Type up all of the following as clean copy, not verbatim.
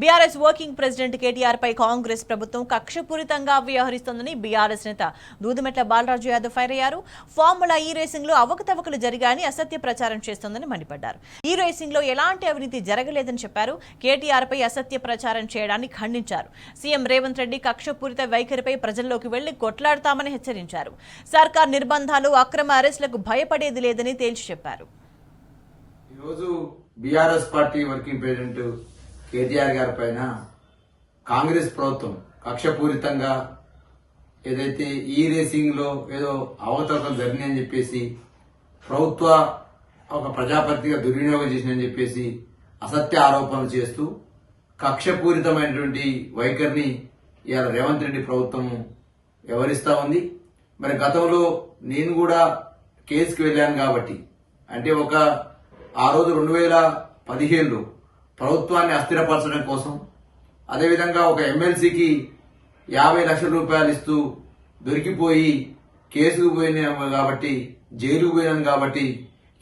BRS working president KTR పై కాంగ్రెస్ ప్రభుత్వం కక్షపూరితంగా వ్యవహరిస్తోందని BRS నేత దూదిమెట్ల బాలరాజు యాదవ్ ఫైర్ అయ్యారు. ఫార్ములా ఈ రేసింగ్ లో అవకతవకలు జరిగాయని అసత్య ప్రచారం చేస్తోందని మండిపడ్డారు. ఈ రేసింగ్ లో ఎలాంటి అవినీతి జరగలేదని చెప్పారు. కేటీఆర్ పై అసత్య ప్రచారం చేయడాన్ని ఖండించారు. సీఎం రేవంత్ రెడ్డి కక్షపూరిత వైఖరిపై ప్రజల్లోకి వెళ్లి కొట్లాడతామని హెచ్చరించారు. సర్కార్ నిర్బంధాలు, అక్రమ అరెస్టులకు భయపడేది లేదని తేల్చి చెప్పారు. ఈరోజు BRS party working president KTR గారి పైన కాంగ్రెస్ ప్రభుత్వం కక్షపూరితంగా ఏదైతే ఈ రేసింగ్ లో ఏదో అవకతవకలు జరిగినాయని చెప్పేసి ప్రభుత్వ ఒక ప్రజాపతిగా దుర్వినియోగం చేసిందని చెప్పేసి అసత్య ఆరోపణలు చేస్తూ కక్షపూరితమైనటువంటి వైఖరిని ఇవాళ రేవంత్ రెడ్డి ప్రభుత్వం వ్యవహరిస్తా ఉంది. మరి గతంలో నేను కూడా కేసుకు వెళ్ళాను కాబట్టి అంటే ఆ రోజు 2015లో ప్రభుత్వాన్ని అస్థిరపరచడం కోసం అదేవిధంగా ఒక ఎమ్మెల్సీకి 50 లక్షల రూపాయలు ఇస్తూ దొరికిపోయి కేసుకు పోయినాము కాబట్టి జైలుకు పోయినాను కాబట్టి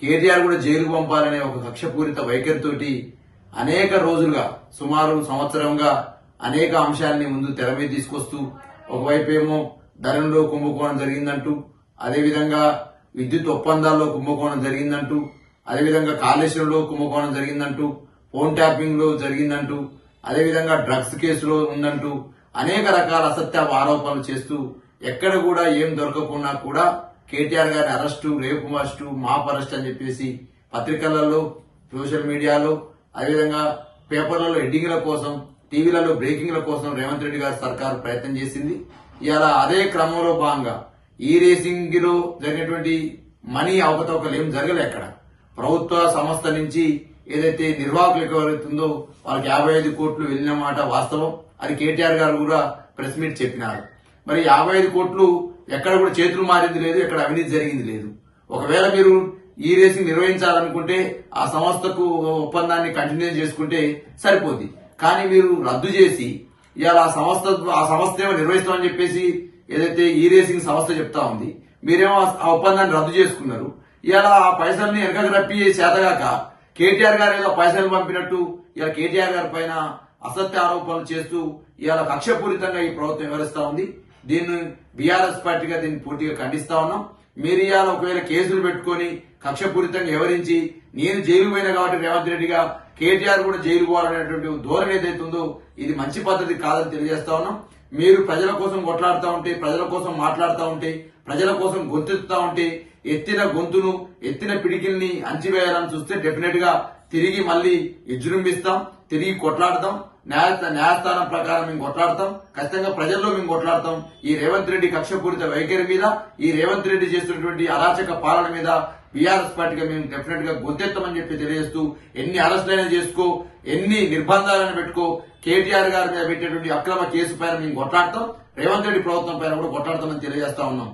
కేటీఆర్ కూడా జైలుకు పంపాలనే ఒక కక్షపూరిత వైఖరితోటి అనేక రోజులుగా సుమారు సంవత్సరంగా అనేక అంశాలని ముందు తెర మీద తీసుకొస్తూ ఒకవైపు ఏమో ధరణిలో కుంభకోణం జరిగిందంటూ అదేవిధంగా విద్యుత్ ఒప్పందాల్లో కుంభకోణం జరిగిందంటూ అదేవిధంగా కాళేశ్వరంలో కుంభకోణం జరిగిందంటూ ఫోన్ ట్యాపింగ్ లో జరిగిందంటూ అదేవిధంగా డ్రగ్స్ కేసులో ఉందంటూ అనేక రకాల అసత్య ఆరోపణలు చేస్తూ ఎక్కడ కూడా ఏం దొరకకున్నా కూడా కేటీఆర్ గారి అరెస్టు, రేపు అరెస్టు, మాప్ అరెస్ట్ అని చెప్పేసి పత్రికలలో, సోషల్ మీడియాలో అదేవిధంగా పేపర్లలో హెడ్డింగ్ల కోసం, టీవీలలో బ్రేకింగ్ల కోసం రేవంత్ రెడ్డి గారి సర్కారు ప్రయత్నం చేసింది. ఇలా అదే క్రమంలో భాగంగా ఈ రేసింగ్ లో జరిగినటువంటి మనీ అవకతవకలు ఏం జరగలే. అక్కడ ప్రభుత్వ సంస్థ నుంచి ఏదైతే నిర్వాహకులకు ఎవరైతుందో వాళ్ళకి 55 కోట్లు వెళ్లిన మాట వాస్తవం. అది కేటీఆర్ గారు కూడా ప్రెస్ మీట్ చెప్పినారు. మరి 55 కోట్లు ఎక్కడ కూడా చేతులు మారింది లేదు, ఎక్కడ అవినీతి జరిగింది లేదు. ఒకవేళ మీరు ఈ రేసింగ్ నిర్వహించాలనుకుంటే ఆ సంస్థకు ఒప్పందాన్ని కంటిన్యూ చేసుకుంటే సరిపోద్ది. కానీ మీరు రద్దు చేసి ఇవాళ ఆ సంస్థ ఏమో నిర్వహిస్తామని చెప్పేసి ఏదైతే ఈ రేసింగ్ సంస్థ చెప్తా ఉంది, మీరేమో ఆ ఒప్పందాన్ని రద్దు చేసుకున్నారు. ఇవాళ ఆ పైసల్ని వెనకకు రప్పి చేతగాక కేటీఆర్ గారు ఏదో పైసలు పంపినట్టు ఇలా కేటీఆర్ గారి పైన అసత్య ఆరోపణలు చేస్తూ ఇవాళ కక్షపూరితంగా ఈ ప్రభుత్వం వ్యవహరిస్తా ఉంది. దీన్ని బీఆర్ఎస్ పార్టీగా దీన్ని పూర్తిగా ఖండిస్తా ఉన్నాం. మీరు ఇవాళ ఒకవేళ కేసులు పెట్టుకుని కక్షపూరితంగా వ్యవహరించి నేను జైలు పోయినా కాబట్టి రేవంత్ రెడ్డిగా కేటీఆర్ కూడా జైలు పోవాలనేటువంటి ధోరణి ఏదైతే ఉందో ఇది మంచి పద్ధతి కాదని తెలియజేస్తా ఉన్నాం. మీరు ప్రజల కోసం కొట్లాడుతూ ఉంటే, ప్రజల కోసం మాట్లాడుతూ ఉంటే, ప్రజల కోసం గొంతెత్తుతా ఉంటే ఎత్తిన గొంతును, ఎత్తిన పిడికిల్ని అంచివేయాలని చూస్తే డెఫినెట్ గా తిరిగి మళ్ళీ విజృంభిస్తాం, తిరిగి కొట్లాడతాం. న్యాయస్థానం ప్రకారం మేము కొట్లాడతాం. ఖచ్చితంగా ప్రజల్లో మేము కొట్లాడతాం. ఈ రేవంత్ రెడ్డి కక్షపూరిత వైఖరి మీద, ఈ రేవంత్ రెడ్డి చేస్తున్నటువంటి అరాచక పాలన మీద బీఆర్ఎస్ పార్టీగా మేము డెఫినెట్ గా గొంతెత్తమని చెప్పి తెలియజేస్తూ ఎన్ని అరెస్టులైనా చేసుకో, ఎన్ని నిర్బంధాలను పెట్టుకో, కేటీఆర్ గారి మీద పెట్టేటువంటి అక్రమ కేసు పైన మేము కొట్లాడతాం. రేవంత్ రెడ్డి ప్రభుత్వం పైన కూడా కొట్లాడతామని తెలియజేస్తా ఉన్నాం.